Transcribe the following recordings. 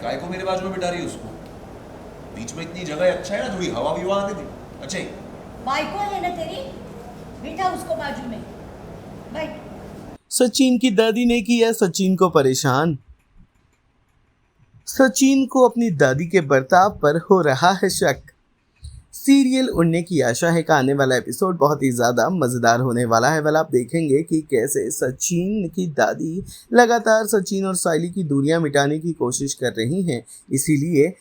काय को मेरे बाजू में बिठा रही है उसको? बीच में इतनी जगह है, अच्छा है ना, थोड़ी हवा भी वहां आने दे। अच्छा ही। बाइको है ना तेरी, बिठा उसको बाजू में, बैठ। सचिन की दादी ने किया सचिन को परेशान। सचिन को अपनी दादी के बर्ताव पर हो रहा है शक। सीरियल उड़ने की आशा है का आने वाला एपिसोड बहुत ही ज़्यादा मज़ेदार होने वाला है। आप देखेंगे कि कैसे सचिन की दादी लगातार सचिन और साइली की दूरियां मिटाने की कोशिश कर रही हैं। इसीलिए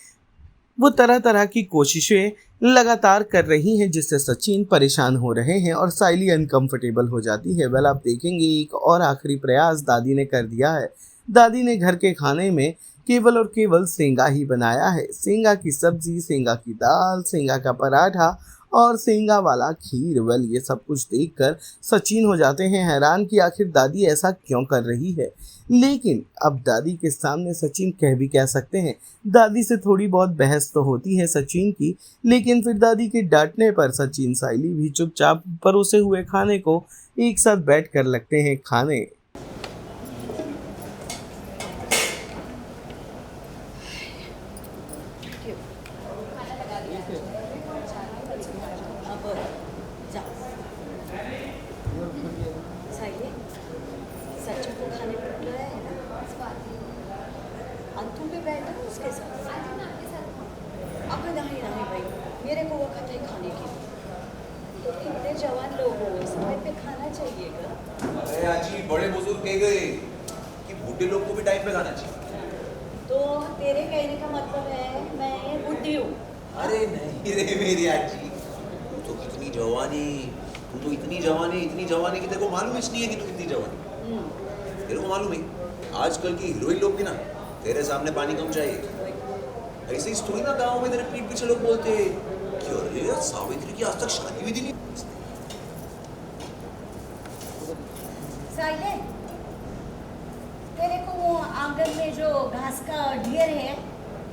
वो तरह तरह की कोशिशें लगातार कर रही हैं जिससे सचिन परेशान हो रहे हैं और साइली अनकंफर्टेबल हो जाती है। आप देखेंगे एक और आखिरी प्रयास दादी ने कर दिया है। दादी ने घर के खाने में केवल और केवल सेंगा ही बनाया है। सेंगा की सब्जी, सेंगा की दाल, सेंगा का पराठा और सेंगा वाला खीर। ये सब कुछ देखकर सचिन हो जाते हैं हैरान कि आखिर दादी ऐसा क्यों कर रही है। लेकिन अब दादी के सामने सचिन कह भी कह सकते हैं। दादी से थोड़ी बहुत बहस तो होती है सचिन की, लेकिन फिर दादी के डांटने पर सचिन साइली भी चुपचाप परोसे हुए खाने को एक साथ बैठ कर लगते हैं खाने। क्यों? अब जा। साइले, सचिन को खाने को बुलाया है ना, और तू भी बैठा ना उसके साथ। अब नहीं नहीं भाई, मेरे को वक्त है खाने की। तो कितने जवान लोग हो, समय पे खाना चाहिएगा। अरे आजी, बड़े बुजुर्ग कह गए कि बूढ़े लोग को भी टाइम पे खाना चाहिए। तो तेरे कहने का मतलब है मैं बुद्धि हूँ? अरे नहीं रे मेरी आजी, तू तो कितनी जवानी, तू तो इतनी जवानी कि तेरे को मालूम ही नहीं है कि तू कितनी जवानी। तेरे को मालूम है आजकल की हीरोइन लोग भी ना तेरे सामने पानी कम चाहिए। ऐसे ही थोड़ी ना गाँव में तेरे पीठ पीछे लोग बोलते हैं कि अरे सावित्री की आज तक शादी भी नहीं। साइले, तेरे को वो आंगन में जो घास का ढेर है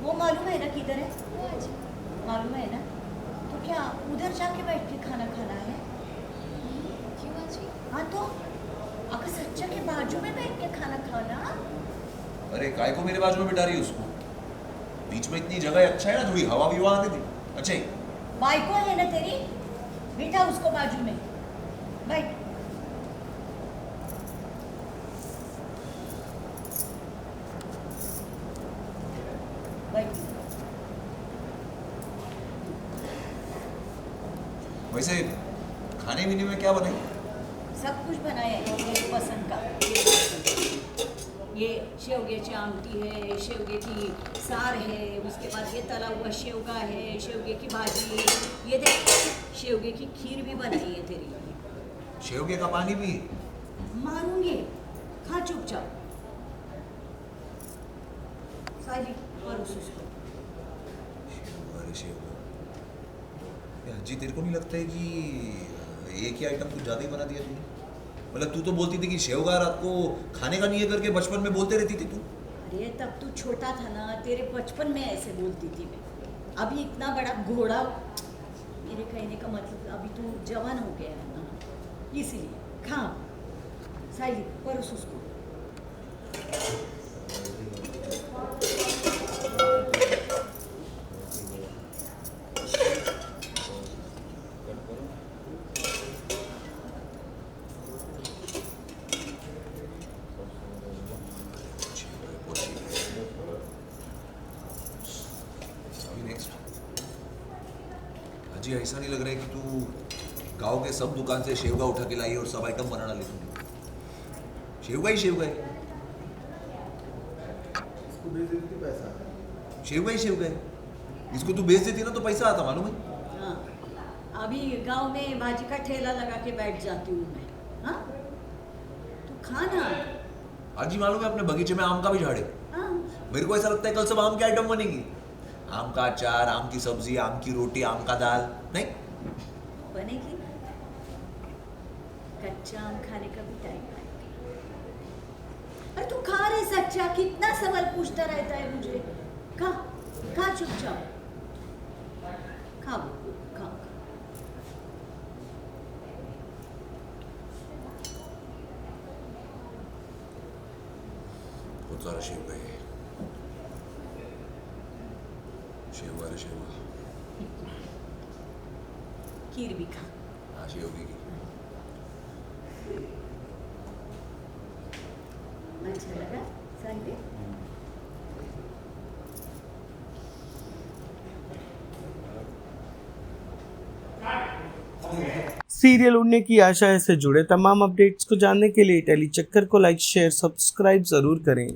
वो मालूम है ना किधर है? मालूम है ना? तो क्या उधर जाके बैठ के खाना खाना है? क्यों आजी? हाँ तो अगर सच्चा के बाजू में बैठ के खाना खाना। अरे काय को मेरे बाजू में बिठा रही है उसको? बीच में इतनी जगह है, अच्छा है ना, थोड़ी हवा भी वहां आने दे। अच्छा ही। बाइको है ना तेरी, बिठा उसको बाजू में, बैठ। बैठ। वैसे खाने पीने में क्या बनाई? सब कुछ बनाया है मेरी पसंद का। ये शेवगे की आमटी है, शेवगे की सार है, उसके बाद ये तला हुआ शेवगा है, शेवगे की भाजी है, ये देख शेवगे की खीर भी बनाई है तेरी लिए। शेवगे का पानी भी? मारूंगी, खा चुपचाप। साली और उसको अरे शेवगा, यार जी तेरे को नहीं लगता है कि एक ही आइटम कुछ ज़्यादा ही बना दिया तूने? मतलब तू तो बोलती थी कि शेवगा रात को खाने का नहीं है करके बचपन में बोलते रहती थी तू। अरे तब तू छोटा था ना, तेरे बचपन में ऐसे बोलती थी मैं। अभी इतना बड़ा घोड़ा, मेरे कहने का मतलब अभी तू जवान हो गया है ना, इसीलिए खा। साइली परोस उसको। जी ऐसा नहीं लग रहा है कि तू गांव के सब दुकान से शेवगा उठा के लाई और सब आइटम बनाना ली तूने? शेवगा ही शेवगा है, इसको भेज देती थी पैसा। शेवगा ही शेवगा है। इसको तू बेच देती ना तो पैसा आता, मालूम है? हाँ, अभी गांव में भाजी का ठेला लगा के बैठ जाती हूँ मैं। हाँ, तू खाना। आज जी मालूम है अपने बगीचे में आम का भी झाड़ है। हाँ, मेरे को ऐसा लगता है कल सब आम के आइटम बनेंगी। आम का अचार, आम की सब्जी, आम की रोटी, आम का दाल। नहीं बनेगी। कच्चा आम खाने का भी टाइम आएगा। अरे तू खा रहे सच्चा, कितना सवाल पूछता रहता है मुझे। खा, खा चुपचाप, खा खा। बहुत सारा शेवगा है। शेवा खीर भी खा। आशी होगी की अच्छा लगा संडे? सीरियल उड़ने की आशा से जुड़े तमाम अपडेट्स को जानने के लिए टेली चक्कर को लाइक शेयर सब्सक्राइब जरूर करें।